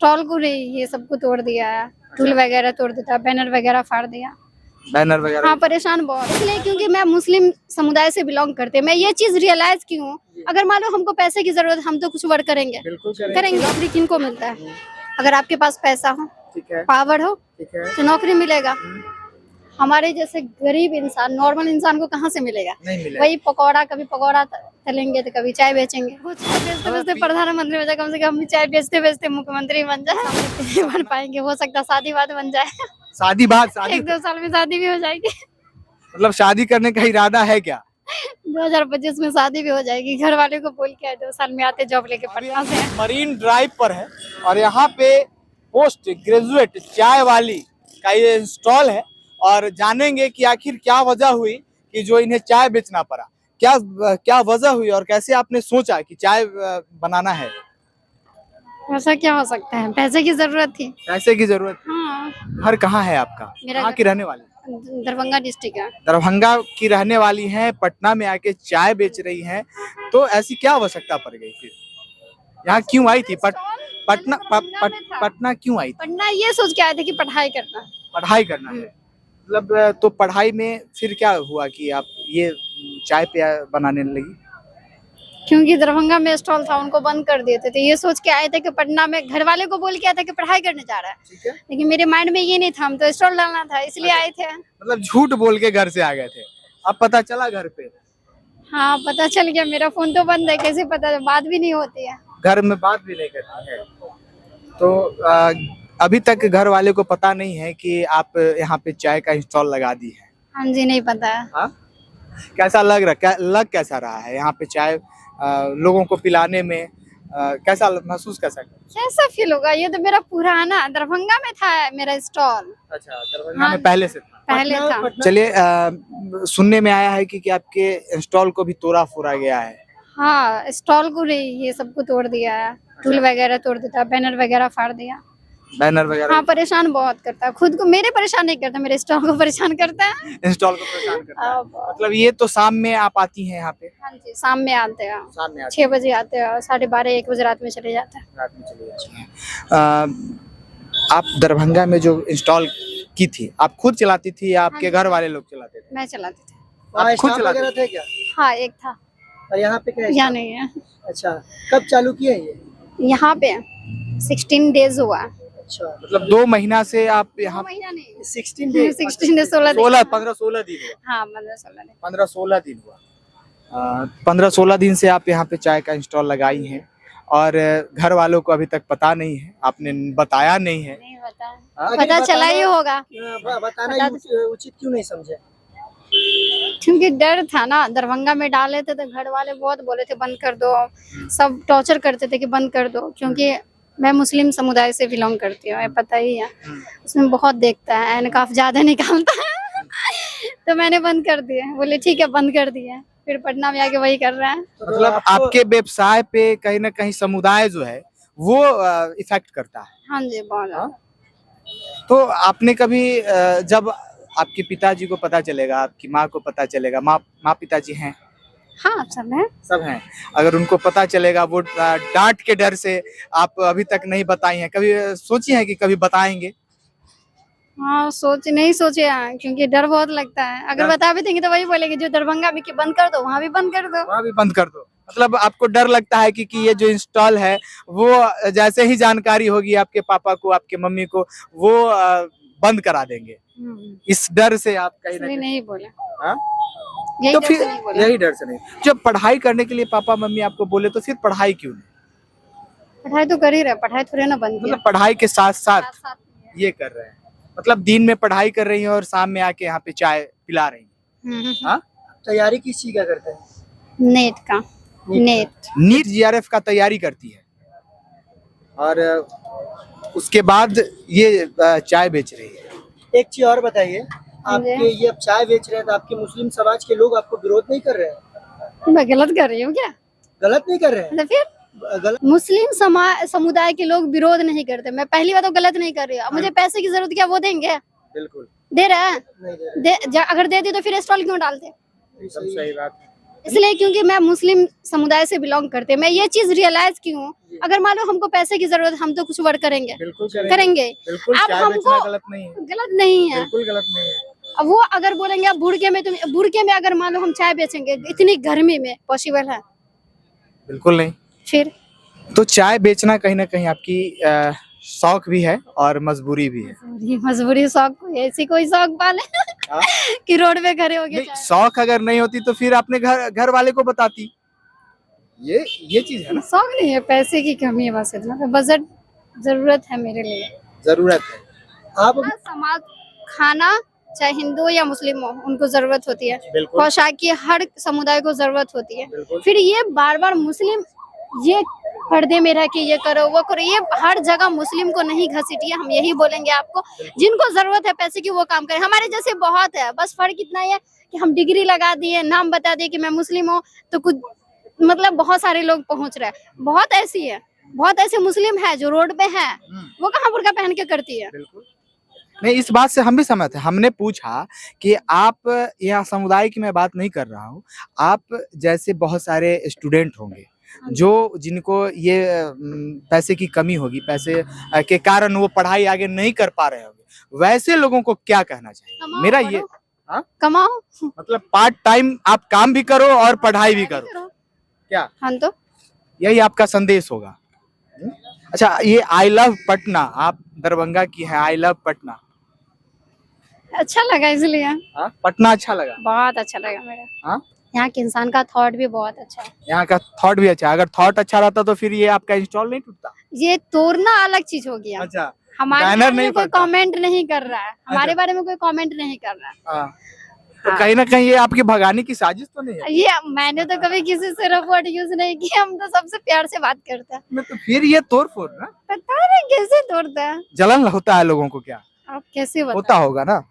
Stall को नहीं, ये सबको तोड़ दिया है। टूल वगैरह तोड़ देता है, बैनर वगैरह फाड़ दिया। बैनर वगैरह? हाँ, परेशान बहुत, इसलिए क्योंकि मैं मुस्लिम समुदाय से बिलोंग करते हैं। मैं ये चीज रियलाइज की हूँ, अगर मान लो हमको पैसे की जरूरत, हम तो कुछ वर्क करेंगे। बिल्कुल करेंगे। नौकरी किनको मिलता है? अगर आपके पास पैसा हो, ठीक है, पावर हो, ठीक है। तो नौकरी मिलेगा। हमारे जैसे गरीब इंसान, नॉर्मल इंसान को कहाँ से मिलेगा? नहीं मिलेगा। वही पकौड़ा, कभी पकौड़ा तलेंगे तो कभी चाय बेचेंगे। कुछ बेचते बेचते प्रधानमंत्री बन जाए, कम से कम चाय बेचते बेचते मुख्यमंत्री बन जाए। नहीं बन पाएंगे, हो सकता शादी बाद बन जाए। शादी 1-2 साल में शादी भी हो जाएगी। मतलब शादी करने का इरादा है क्या? 2025 में शादी भी हो जाएगी। घर वाले को बोल के 2 साल में आते जॉब लेके पटना से। मरीन ड्राइव पर है और यहाँ पे पोस्ट ग्रेजुएट चाय वाली का ये स्टॉल है और जानेंगे कि आखिर क्या वजह हुई कि जो इन्हें चाय बेचना पड़ा। क्या वजह हुई और कैसे आपने सोचा कि चाय बनाना है? ऐसा क्या हो सकता है? पैसे की जरूरत थी। पैसे की जरूरत? हाँ। घर कहाँ है आपका? मेरा कहाँ की रहने वाली? दरभंगा डिस्ट्रिक्ट है। दरभंगा की रहने वाली हैं, पटना में आके चाय बेच रही हैं, तो ऐसी क्या आवश्यकता पड़ गई फिर? यहाँ क्यों आई थी? पटना क्यों आई थी? पटना ये सोच के आए थे कि पढ़ाई करना। पढ़ाई करना है। मतलब तो पढ़ाई में फिर क्या हुआ कि आप ये चाय पे बनाने लगी? क्योंकि दरभंगा में स्टॉल था, उनको बंद कर देते थे। ये सोच के आए थे कि पटना में, घर वाले को बोल के आए थे कि पढ़ाई करने जा रहा है। ठीक है। लेकिन मेरे माइंड में ये नहीं था, हम तो स्टॉल डालना था, इसलिए आए थे। मतलब झूठ बोल के घर से आ गए थे, अब पता चला घर पे? हाँ, पता चल गया। मेरा फोन तो बंद है, कैसे पता? बात भी नहीं होती है घर में, बात भी नहीं करती है। तो अभी तक घर वाले को पता नहीं है कि आप यहाँ पे चाय का स्टॉल लगा दी है? हाँ जी, नहीं पता है। हाँ? कैसा लग रहा, लग कैसा रहा है यहाँ पे चाय लोगों को पिलाने में? कैसा महसूस कैसा? कैसा फील होगा? ये तो मेरा पुराना दरभंगा में था मेरा स्टॉल। अच्छा, दरभंगा में पहले से था? पहले था। चलिए, सुनने में आया है कि आपके स्टॉल को भी तोड़ा फोड़ा गया है। हाँ, स्टॉल को नहीं, ये सबको तोड़ दिया है। टूल वगैरह तोड़ देता है, बैनर वगैरह फाड़ दिया। बैनर वगैरह? हाँ, परेशान बहुत करता है। खुद को मेरे परेशान नहीं करता, मेरे स्टॉल को परेशान करता है। स्टॉल को परेशान करता है। मतलब ये तो शाम में आप आती हैं यहाँ पे? हाँ जी, शाम में आते हैं। शाम में 6 बजे आते हैं और 12:30-1 बजे रात में चले जाते हैं। रात में चले जाते हैं। आप दरभंगा में जो इंस्टॉल की थी, आप खुद चलाती थी या आपके घर वाले लोग चलाते थे? मैं चलाती थी। आप खुद चलाते थे क्या? हाँ, एक था। और यहाँ पे क्या है? यहाँ नहीं है। अच्छा, कब चालू किया ये? यहाँ पे 16 डेज हुआ। अच्छा, मतलब 2 महीना से आप यहाँ? 2 महीना नहीं, 16 डेज। 16 डेज, 16 दिन। 15-16 दिन हुआ। हाँ, 15-16 दिन। 15-16 दिन हुआ। 15-16 दिन से आप यहाँ पे चाय का स्टॉल लगाई हैं और घर वालों को अभी तक पता नहीं है, आपने बताया नहीं है? नहीं पता। हाँ? पता चला ही होगा। बताना उचित क्यों नहीं समझे? क्योंकि डर था ना, दरभंगा में डाले थे तो घर वाले बहुत बोले थे बंद कर दो, सब टॉर्चर करते थे कि बंद कर दो। क्योंकि मैं मुस्लिम समुदाय से बिलोंग करती हूँ, पता ही है। उसमें बहुत देखता है, नकाब ज्यादा निकालता है। तो मैंने बंद कर दिया, बोले ठीक है, बंद कर दिया। फिर पटना में आके वही कर रहा है। मतलब आपके व्यवसाय पे कहीं ना कहीं समुदाय जो है वो इफेक्ट करता है? हाँ जी, बहुत ज्यादा। तो आपने कभी जब आपके पिताजी को पता चलेगा, आपकी माँ को पता चलेगा, माँ पिताजी हैं? हाँ, सब है। सब हैं। अगर उनको पता चलेगा, वो डांट के डर से आप अभी तक नहीं बताई हैं, कभी सोची हैं कि कभी बताएंगे? हाँ, नहीं सोचे हैं, क्योंकि डर बहुत लगता है। अगर बता भी देंगे तो वही बोलेंगे जो दरभंगा में कि बंद कर दो, वहाँ भी बंद कर दो। वहाँ भी बंद कर दो। मतलब आपको डर लगता है कि ये जो इंस्टॉल है वो जैसे ही जानकारी होगी आपके पापा को, आपके मम्मी को, वो बंद करा देंगे, इस डर से आप कहीं नहीं बोले। हाँ? यही तो डर फिर से नहीं बोले। यही डर से नहीं। जब पढ़ाई करने के लिए पापा मम्मी आपको बोले तो फिर पढ़ाई क्यों नहीं? पढ़ाई तो कर ही रहे, पढ़ाई थोड़े ना बंद किया। मतलब पढ़ाई के साथ साथ साथ ये कर रहे हैं, मतलब दिन में पढ़ाई कर रही हैं और शाम में आके यहाँ पे चाय पिला रही हैं। हाँ? तैयारी किस चीज का करते हैं? नेट का। नीट जीआरएफ का तैयारी करती है और उसके बाद ये चाय बेच रही है। एक चीज और बताइए, आपके ये अब चाय बेच रहे हैं तो आपके मुस्लिम समाज के लोग आपको विरोध नहीं कर रहे हैं? मैं गलत कर रही हूँ क्या? गलत नहीं कर रहे हैं? तो फिर गलत। मुस्लिम समुदाय के लोग विरोध नहीं करते। मैं पहली बार तो गलत नहीं कर रही हूँ। मुझे पैसे की जरूरत, क्या वो देंगे? बिल्कुल दे रहे हैं। नहीं दे रहे। अगर दे दी तो फिर स्टॉल क्यों डालते? एकदम सही बात। इसलिए क्योंकि मैं मुस्लिम समुदाय से बिलोंग करती हूँ। मैं ये चीज रियलाइज की हूँ, अगर मान लो हमको पैसे की जरूरत है, हम तो कुछ वर्क करेंगे, बिल्कुल करेंगे। बिल्कुल, अब चाय हमको बेचना गलत नहीं है, गलत नहीं है। बिल्कुल गलत नहीं है। अब वो अगर बोलेंगे अब बुड़के में अगर मान लो हम चाय बेचेंगे इतनी गर्मी में, पॉसिबल है? बिल्कुल नहीं। फिर तो चाय बेचना कहीं ना कहीं आपकी शौक भी है और मजबूरी भी है। मजबूरी शौक, कोई ऐसी कोई शौक पाले हाँ? कि रोड पे खड़े हो गए नहीं, शौक अगर नहीं होती तो फिर अपने घर वाले को बताती। ये चीज है ना, शौक नहीं है, पैसे की कमी है बस, इतना बजट जरूरत है मेरे लिए। जरूरत है। आप हर समाज, खाना चाहे हिंदू या मुस्लिम हो, उनको जरूरत होती है। बिल्कुल। पोशाक की हर समुदाय को जरूरत होती है। बिल्कुल। फिर ये बार बार मुस्लिम ये पर्दे में रह के ये करो वो करो, ये हर जगह मुस्लिम को नहीं घसीटिए। हम यही बोलेंगे आपको, जिनको जरूरत है पैसे की वो काम करें। हमारे जैसे बहुत है, बस फर्क इतना ही है कि हम डिग्री लगा दिए, नाम बता दिए कि मैं मुस्लिम हूँ, तो कुछ मतलब बहुत सारे लोग पहुंच रहे हैं। बहुत ऐसी है, बहुत ऐसे मुस्लिम है जो रोड पे है, वो कहाँ बुर्का पहन के करती है। बिल्कुल नहीं, इस बात से हम भी सहमत हैं। हमने पूछा कि आप, यह समुदाय की मैं बात नहीं कर रहा हूँ, आप जैसे बहुत सारे स्टूडेंट होंगे जो जिनको ये पैसे की कमी होगी, पैसे के कारण वो पढ़ाई आगे नहीं कर पा रहे होंगे, वैसे लोगों को क्या कहना चाहिए? कमाओ, मेरा पढ़ो, ये कमाओ, मतलब पार्ट टाइम आप काम भी करो और पढ़ाई भी करो, क्या हाँ तो यही आपका संदेश होगा? अच्छा, ये आई लव पटना, आप दरभंगा की है, आई लव पटना, अच्छा लगा इसलिए। हाँ? पटना अच्छा लगा? बहुत अच्छा लगा मेरा। हाँ? यहाँ के इंसान का थॉट भी बहुत अच्छा है। यहाँ का थॉट भी अच्छा है। अगर थॉट अच्छा रहता तो फिर ये आपका इंस्टॉल नहीं टूटता। ये तोड़ना अलग चीज हो गया। अच्छा, हमारे बैनर बारे नहीं में कोई फटता। कमेंट नहीं कर रहा है, हमारे अच्छा। बारे में कोई कमेंट नहीं कर रहा है। हाँ। तो कहीं ना कहीं ये आपकी भगाने की साजिश तो नहीं है? ये मैंने तो कभी किसी से रफ वर्ड यूज नहीं किया, हम तो सबसे प्यार से बात करते हैं। नहीं, तो फिर ये तोड़ फोड़ ना, पता नहीं कैसे तोड़ता है, जलन होता है लोगों को, क्या आप कैसे होता बताओ? होगा ना?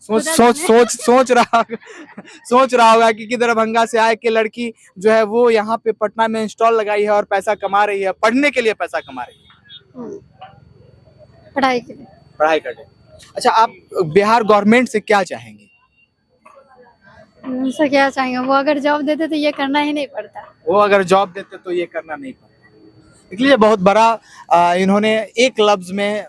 सोच खुदा सोच जाने। सोच रहा होगा कि दरभंगा से आए के लड़की जो है वो यहाँ पे पटना में इंस्टॉल लगाई है और पैसा कमा रही है, पढ़ने के लिए पैसा कमा रही है, पढ़ाई के लिए। पढ़ाई करने। अच्छा, आप बिहार गवर्नमेंट से क्या चाहेंगे? उनसे क्या चाहेंगे, वो अगर जॉब देते तो ये करना ही नहीं पड़ता। वो अगर जॉब देते तो ये करना नहीं पड़ता। इसलिए बहुत बड़ा इन्होंने एक लफ्ज में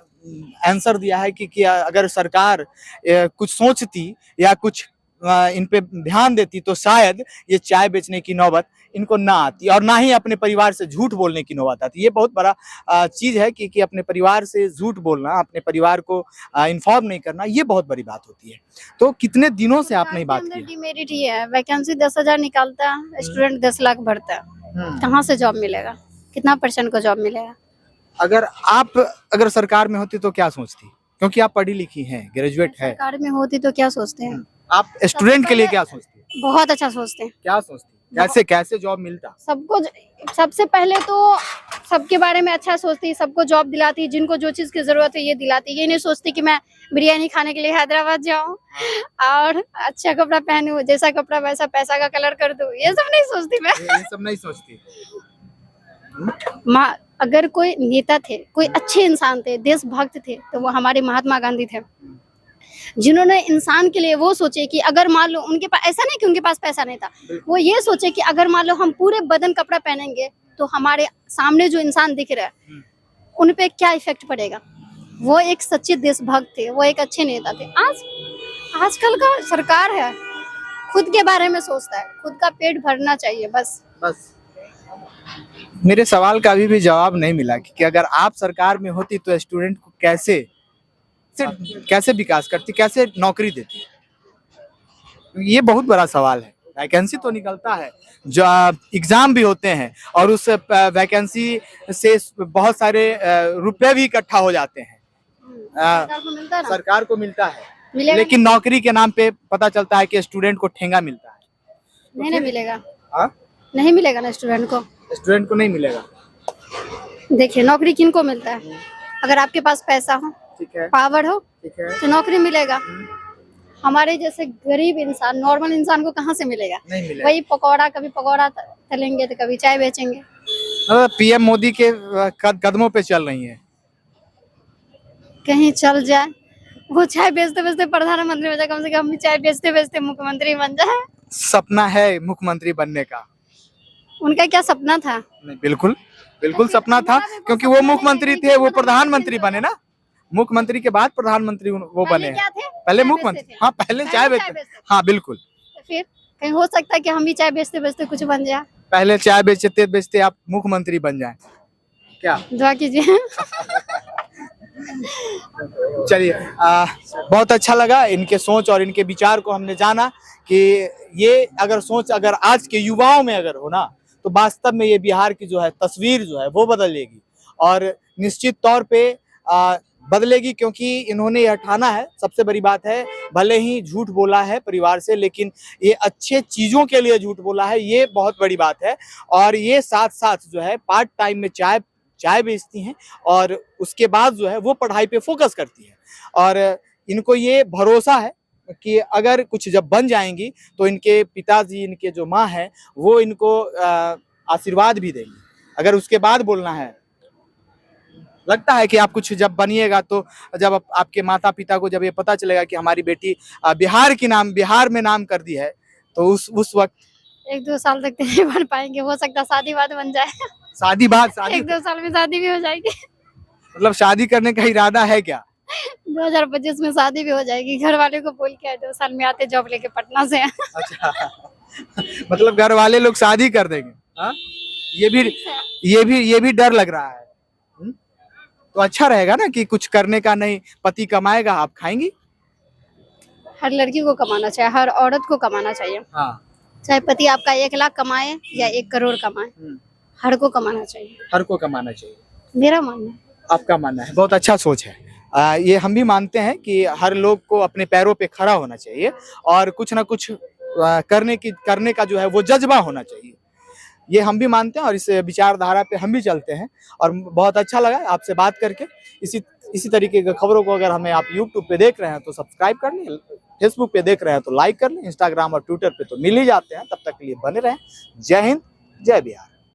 आंसर दिया है कि अगर सरकार कुछ सोचती या कुछ इन पे ध्यान देती तो शायद ये चाय बेचने की नौबत इनको ना आती और ना ही अपने परिवार से झूठ बोलने की नौबत आती। ये बहुत बड़ा चीज है कि अपने परिवार से झूठ बोलना, अपने परिवार को इन्फॉर्म नहीं करना, ये बहुत बड़ी बात होती है। तो कितने दिनों से आपने बात की? डिमेरिट ही है, वैकेंसी 10,000 निकालता है, स्टूडेंट 10 लाख भरता है, कहाँ से जॉब मिलेगा? कितना % को जॉब मिलेगा? अगर सरकार में होती तो क्या सोचती? क्योंकि आप पढ़ी लिखी हैं, ग्रेजुएट है, सरकार में होती तो क्या सोचते हैं? आप स्टूडेंट के लिए क्या सोचती? बहुत अच्छा सोचते हैं। क्या सोचती? कैसे जॉब मिलता? सबको सबसे पहले तो सबके बारे में अच्छा सोचती, सबको जॉब दिलाती, जिनको जो चीज की जरूरत है ये दिलाती। ये नहीं सोचती कि मैं बिरयानी खाने के लिए हैदराबाद जाऊं और अच्छा कपड़ा पहनूं, जैसा कपड़ा वैसा पैसा का कलर कर दूं, ये सब नहीं सोचती मैं। ये सब नहीं सोचती। अगर कोई नेता थे, कोई अच्छे इंसान थे, देशभक्त थे, तो वो हमारे महात्मा गांधी थे, जिन्होंने इंसान के लिए वो सोचे कि अगर मान लो उनके पास, ऐसा नहीं कि उनके पास पैसा नहीं था, वो ये सोचे कि अगर मान लो हम पूरे बदन कपड़ा पहनेंगे तो हमारे सामने जो इंसान दिख रहा है उन पे क्या इफेक्ट पड़ेगा। वो एक सच्चे देशभक्त थे, वो एक अच्छे नेता थे। आजकल का सरकार है खुद के बारे में सोचता है, खुद का पेट भरना चाहिए बस। मेरे सवाल का अभी भी जवाब नहीं मिला कि अगर आप सरकार में होती तो स्टूडेंट को कैसे विकास करती, कैसे नौकरी देती? ये बहुत बड़ा सवाल है। वैकेंसी तो निकलता है, जो एग्जाम भी होते हैं और उस वैकेंसी से बहुत सारे रुपए भी इकट्ठा हो जाते हैं, सरकार को मिलता है, लेकिन नौकरी के नाम पे पता चलता है कि स्टूडेंट को ठेंगा मिलता है। नहीं मिलेगा। हाँ? नहीं मिलेगा ना स्टूडेंट को नहीं मिलेगा। देखिए नौकरी किनको मिलता है? अगर आपके पास पैसा हो, ठीक है, पावर हो, ठीक है, तो नौकरी मिलेगा। हमारे जैसे गरीब इंसान, नॉर्मल इंसान को कहाँ से मिलेगा? नहीं मिलेगा। वही कभी पकौड़ा तलेंगे तो कभी चाय बेचेंगे। पीएम मोदी के कदमों पे चल रही है, कहीं चल जाए, वो चाय बेचते बेचते प्रधानमंत्री बन जाए, कम से कम हम भी चाय बेचते बेचते मुख्यमंत्री बन जाए। सपना है मुख्यमंत्री बनने का? उनका क्या सपना था? नहीं, बिल्कुल बिल्कुल सपना था, क्योंकि वो मुख्यमंत्री थे, वो प्रधानमंत्री बने ना। मुख्यमंत्री के बाद प्रधानमंत्री वो बने हैं। पहले मुख्यमंत्री, हाँ पहले चाय बेचते, हाँ बिल्कुल। फिर कहीं हो सकता है कि हम भी चाय बेचते बेचते कुछ बन जाए। पहले चाय बेचते बेचते आप मुख्यमंत्री बन जाएं, क्या? दुआ कीजिए। चलिए, बहुत अच्छा लगा इनके सोच और इनके विचार को हमने जाना कि ये अगर सोच अगर आज के युवाओं में अगर हो ना, तो वास्तव में ये बिहार की जो है तस्वीर जो है वो बदलेगी, और निश्चित तौर पे बदलेगी, क्योंकि इन्होंने यह ठाना है। सबसे बड़ी बात है, भले ही झूठ बोला है परिवार से, लेकिन ये अच्छे चीज़ों के लिए झूठ बोला है, ये बहुत बड़ी बात है। और ये साथ साथ जो है पार्ट टाइम में चाय बेचती हैं, और उसके बाद जो है वो पढ़ाई पे फोकस करती है। और इनको ये भरोसा है कि अगर कुछ जब बन जाएंगी तो इनके पिताजी, इनके जो माँ है, वो इनको आशीर्वाद भी देंगे। अगर उसके बाद बोलना है, लगता है कि आप कुछ जब बनिएगा, तो जब आपके माता पिता को जब ये पता चलेगा कि हमारी बेटी बिहार में नाम कर दी है, तो उस वक्त 1-2 साल तक तो नहीं बन पाएंगे, हो सकता है शादी बाद बन जाए। शादी 1-2 साल में शादी भी हो जाएगी। मतलब शादी करने का इरादा है क्या? 2025 में शादी भी हो जाएगी। घर वाले को बोल के 2 साल में आते जॉब लेके पटना से। अच्छा। मतलब घर वाले लोग शादी कर देंगे? हाँ, ये भी डर लग रहा है। तो अच्छा रहेगा ना कि कुछ करने का नहीं, पति कमाएगा, आप खाएंगी। हर लड़की को कमाना चाहिए, हर औरत को कमाना चाहिए। हाँ, चाहे चाहे पति आपका 1 लाख कमाए या 1 करोड़ कमाए, हर को कमाना चाहिए। हर को कमाना चाहिए, मेरा मानना है। आपका मानना है। बहुत अच्छा सोच है। ये हम भी मानते हैं कि हर लोग को अपने पैरों पे खड़ा होना चाहिए, और कुछ ना कुछ करने का जो है वो जज्बा होना चाहिए। ये हम भी मानते हैं, और इस विचारधारा पे हम भी चलते हैं। और बहुत अच्छा लगा आपसे बात करके। इसी तरीके की खबरों को अगर हमें आप यूट्यूब पे देख रहे हैं तो सब्सक्राइब कर लें, फेसबुक पे देख रहे हैं तो लाइक कर लें, इंस्टाग्राम और ट्विटर पे तो मिल ही जाते हैं। तब तक के लिए बने रहें। जय हिंद, जय बिहार।